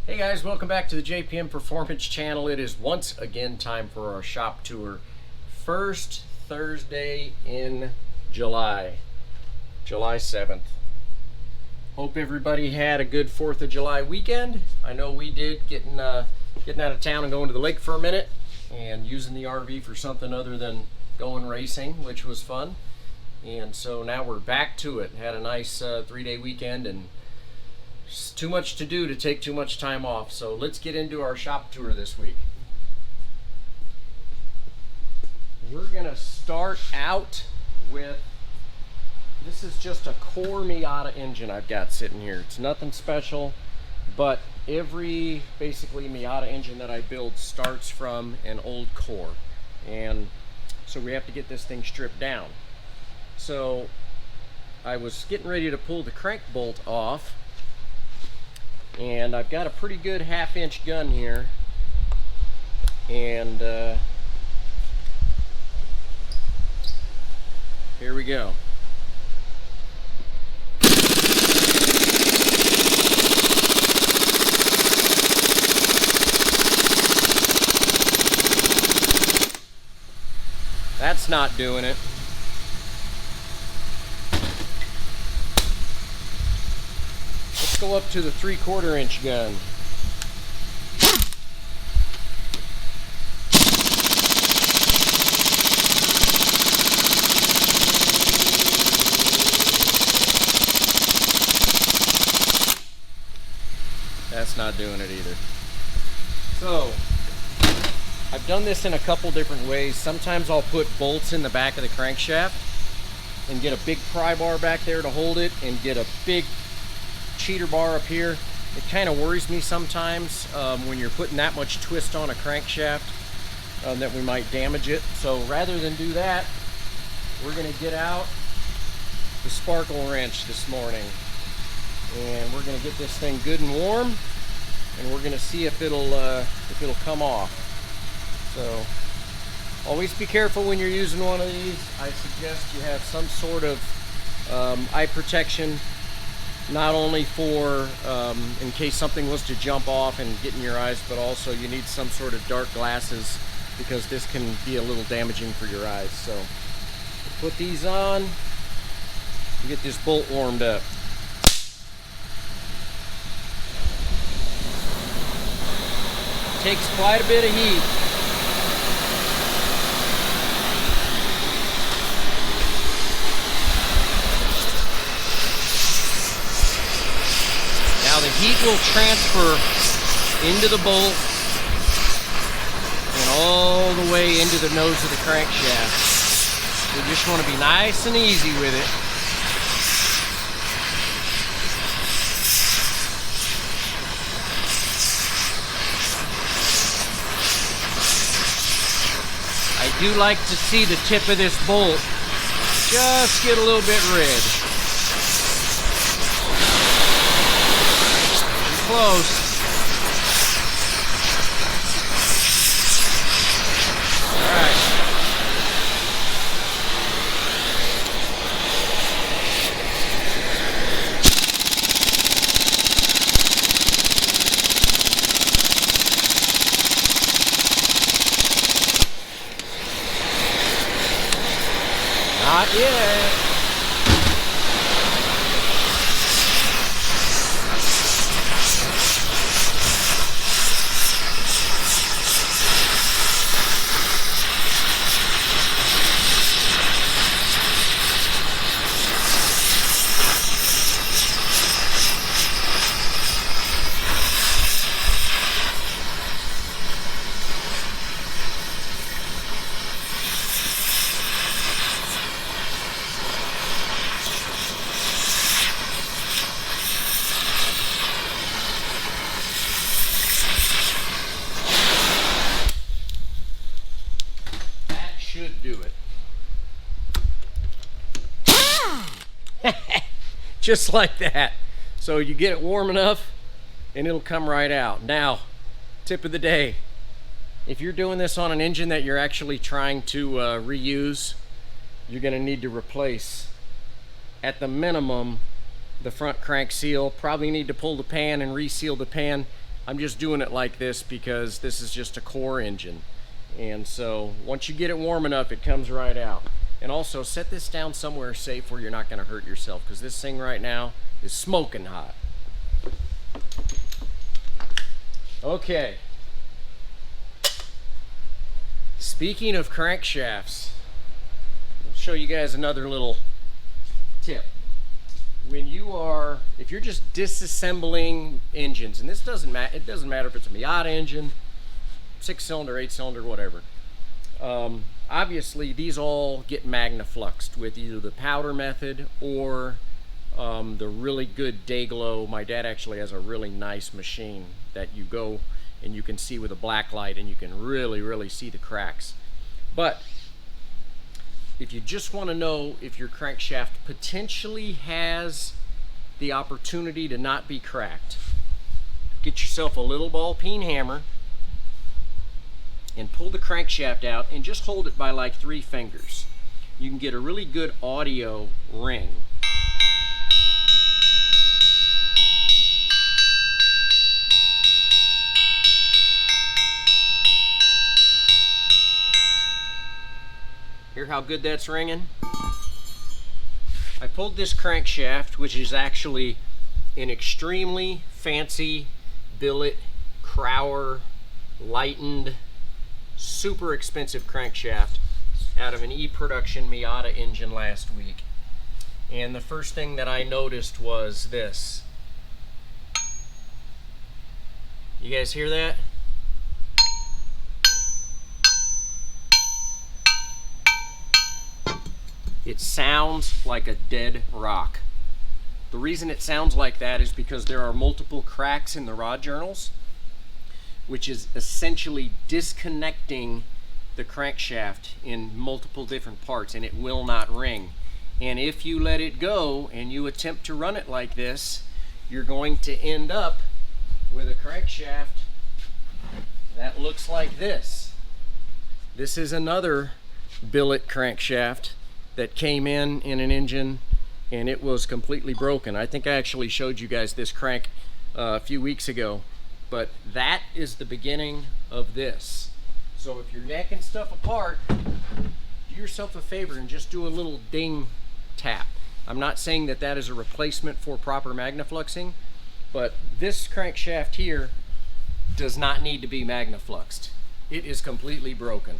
Hey guys, welcome back to the JPM Performance channel. It is once again time for our shop tour. First Thursday in July 7th. Hope everybody had a good 4th of July weekend. I know we did, getting out of town and going to the lake for a minute and using the RV for something other than going racing, which was fun. And so now we're back to it. Had a nice 3-day weekend and it's too much to do to take too much time off. So let's get into our shop tour this week. We're gonna start out with, this is just a core Miata engine I've got sitting here. It's nothing special, but every basically Miata engine that I build starts from an old core. And so we have to get this thing stripped down. So I was getting ready to pull the crank bolt off, and I've got a pretty good 1/2-inch gun here, and here we go. That's not doing it. Go up to the 3/4 inch gun. That's not doing it either. So I've done this in a couple different ways. Sometimes I'll put bolts in the back of the crankshaft and get a big pry bar back there to hold it, and get a big cheater bar up here. It kind of worries me sometimes when you're putting that much twist on a crankshaft that we might damage it. So rather than do that, we're going to get out the sparkle wrench this morning, and we're going to get this thing good and warm, and we're going to see if it'll come off. So always be careful when you're using one of these. I suggest you have some sort of eye protection, not only for in case something was to jump off and get in your eyes, but also you need some sort of dark glasses, because this can be a little damaging for your eyes. So we'll put these on and get this bolt warmed up. Takes quite a bit of heat. Now the heat will transfer into the bolt and all the way into the nose of the crankshaft. We just want to be nice and easy with it. I do like to see the tip of this bolt just get a little bit red. Close. All right. Not yet. Should do it. Just like that. So you get it warm enough and it'll come right out. Now, tip of the day. If you're doing this on an engine that you're actually trying to reuse, you're going to need to replace, at the minimum, the front crank seal. Probably need to pull the pan and reseal the pan. I'm just doing it like this because this is just a core engine. And so once you get it warm enough, it comes right out. And also set this down somewhere safe where you're not going to hurt yourself, because this thing right now is smoking hot. Okay. Speaking of crankshafts, I'll show you guys another little tip. When you are, if you're just disassembling engines, and this doesn't matter, it doesn't matter if it's a Miata engine, 6-cylinder, 8-cylinder, whatever. Obviously, these all get magnafluxed with either the powder method or the really good day glow. My dad actually has a really nice machine that you go and you can see with a black light, and you can really see the cracks. But if you just want to know if your crankshaft potentially has the opportunity to not be cracked, get yourself a little ball peen hammer and pull the crankshaft out and just hold it by like 3 fingers. You can get a really good audio ring. Hear how good that's ringing? I pulled this crankshaft, which is actually an extremely fancy billet Crower lightened, super expensive crankshaft out of an E-Production Miata engine last week. And the first thing that I noticed was this. You guys hear that? It sounds like a dead rock. The reason it sounds like that is because there are multiple cracks in the rod journals, which is essentially disconnecting the crankshaft in multiple different parts, and it will not ring. And if you let it go and you attempt to run it like this, you're going to end up with a crankshaft that looks like this. This is another billet crankshaft that came in an engine, and it was completely broken. I think I actually showed you guys this crank a few weeks ago, but that is the beginning of this. So if you're necking stuff apart, do yourself a favor and just do a little ding tap. I'm not saying that that is a replacement for proper magnafluxing, but this crankshaft here does not need to be magnafluxed. It is completely broken.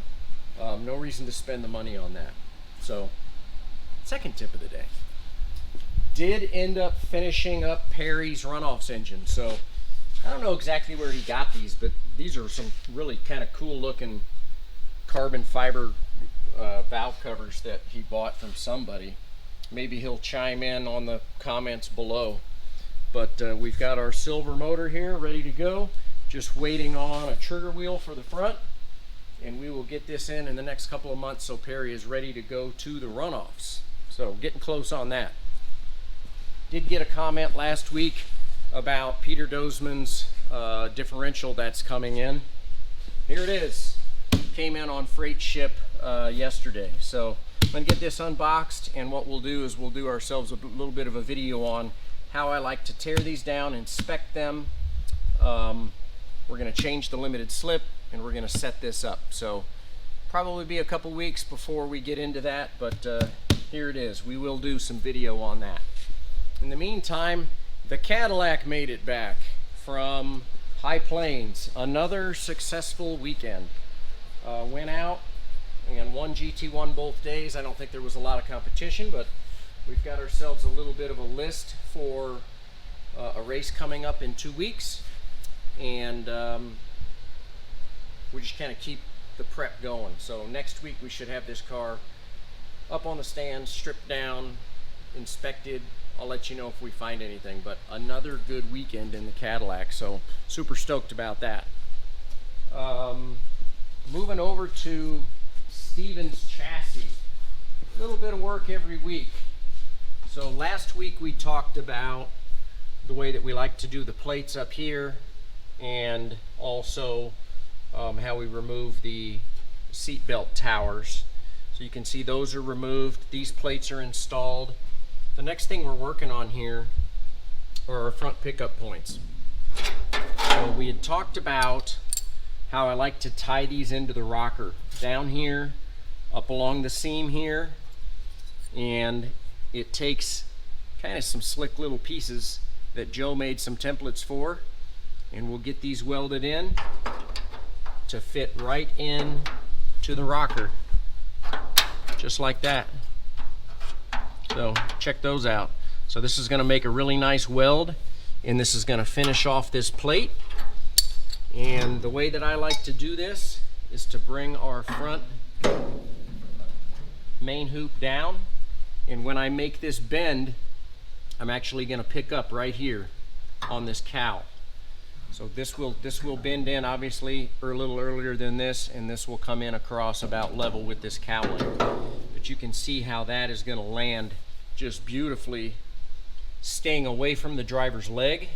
No reason to spend the money on that. So, second tip of the day. Did end up finishing up Perry's runoffs engine. So, I don't know exactly where he got these, but these are some really kind of cool looking carbon fiber valve covers that he bought from somebody. Maybe he'll chime in on the comments below. But we've got our silver motor here ready to go. Just waiting on a trigger wheel for the front. And we will get this in the next couple of months so Perry is ready to go to the runoffs. So getting close on that. Did get a comment last week about Peter Dozman's differential that's coming in. Here it is. Came in on freight ship yesterday. So I'm going to get this unboxed, and what we'll do is we'll do ourselves a little bit of a video on how I like to tear these down, inspect them. We're going to change the limited slip, and we're going to set this up. So probably be a couple weeks before we get into that, but here it is. We will do some video on that. In the meantime, the Cadillac made it back from High Plains. Another successful weekend. Went out and won GT1 both days. I don't think there was a lot of competition, but we've got ourselves a little bit of a list for a race coming up in 2 weeks. And we just kind of keep the prep going. So next week we should have this car up on the stand, stripped down, inspected. I'll let you know if we find anything, but another good weekend in the Cadillac, so super stoked about that. Moving over to Steven's chassis. A little bit of work every week. So last week we talked about the way that we like to do the plates up here, and also how we remove the seat belt towers. So you can see those are removed. These plates are installed. The next thing we're working on here are our front pickup points. So we had talked about how I like to tie these into the rocker. Down here, up along the seam here, and it takes kind of some slick little pieces that Joe made some templates for, and we'll get these welded in to fit right in to the rocker, just like that. So check those out. So this is going to make a really nice weld, and this is going to finish off this plate. And the way that I like to do this is to bring our front main hoop down, and when I make this bend, I'm actually going to pick up right here on this cowl. So this will bend in obviously a little earlier than this, and this will come in across about level with this cowling. But you can see how that is going to land just beautifully, staying away from the driver's leg,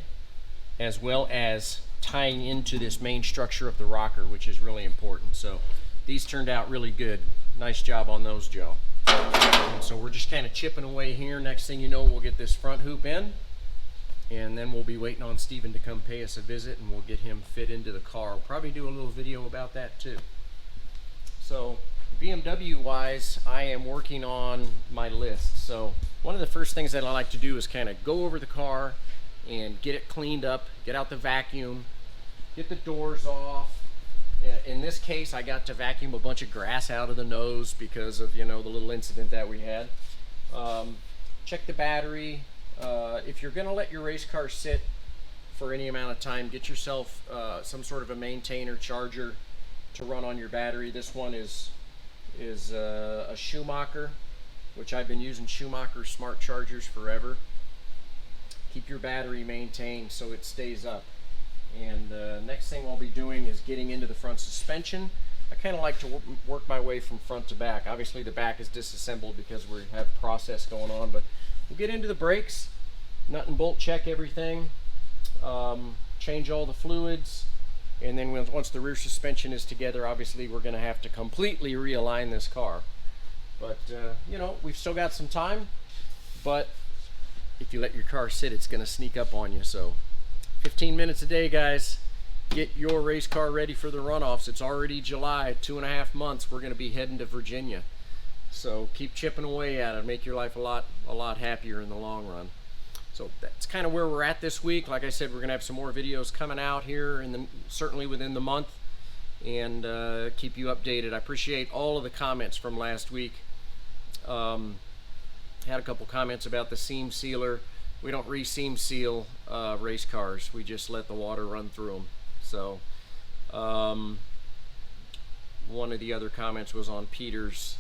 as well as tying into this main structure of the rocker, which is really important. So these turned out really good. Nice job on those, Joe. And so we're just kind of chipping away here. Next thing you know, we'll get this front hoop in, and then we'll be waiting on Steven to come pay us a visit, and we'll get him fit into the car. We'll probably do a little video about that too. So BMW wise, I am working on my list. So one of the first things that I like to do is kind of go over the car and get it cleaned up, get out the vacuum, get the doors off. In this case, I got to vacuum a bunch of grass out of the nose because of, you know, the little incident that we had. Check the battery. If you're going to let your race car sit for any amount of time, get yourself some sort of a maintainer charger to run on your battery. This one is a Schumacher, which I've been using Schumacher smart chargers forever. Keep your battery maintained so it stays up. And next thing I'll be doing is getting into the front suspension. I kind of like to work my way from front to back. Obviously the back is disassembled because we have process going on, but we'll get into the brakes, nut and bolt check everything, change all the fluids, and then once the rear suspension is together, obviously we're going to have to completely realign this car. But you know, we've still got some time, but if you let your car sit, it's going to sneak up on you. So 15 minutes a day, guys. Get your race car ready for the runoffs. It's already July, 2.5 months. We're going to be heading to Virginia. So keep chipping away at it. Make your life a lot happier in the long run. So that's kind of where we're at this week. Like I said, we're going to have some more videos coming out here, certainly within the month, and keep you updated. I appreciate all of the comments from last week. Had a couple comments about the seam sealer. We don't re-seam seal race cars. We just let the water run through them. So one of the other comments was on Peter's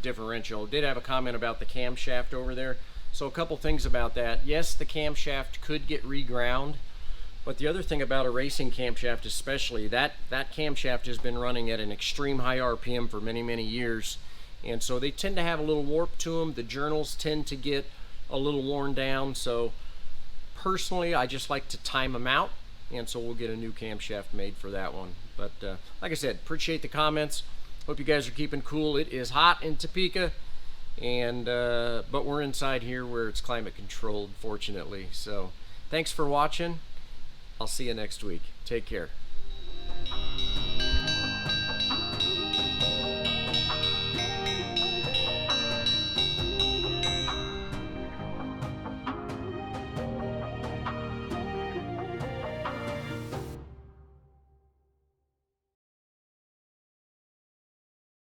differential. Did have a comment about the camshaft over there. So a couple things about that. Yes, the camshaft could get reground, but the other thing about a racing camshaft especially, that camshaft has been running at an extreme high RPM for many years, and so they tend to have a little warp to them. The journals tend to get a little worn down. So personally, I just like to time them out, and so we'll get a new camshaft made for that one. But like I said, appreciate the comments. Hope you guys are keeping cool. It is hot in Topeka, and but we're inside here where it's climate controlled, fortunately. So thanks for watching. I'll see you next week. Take care.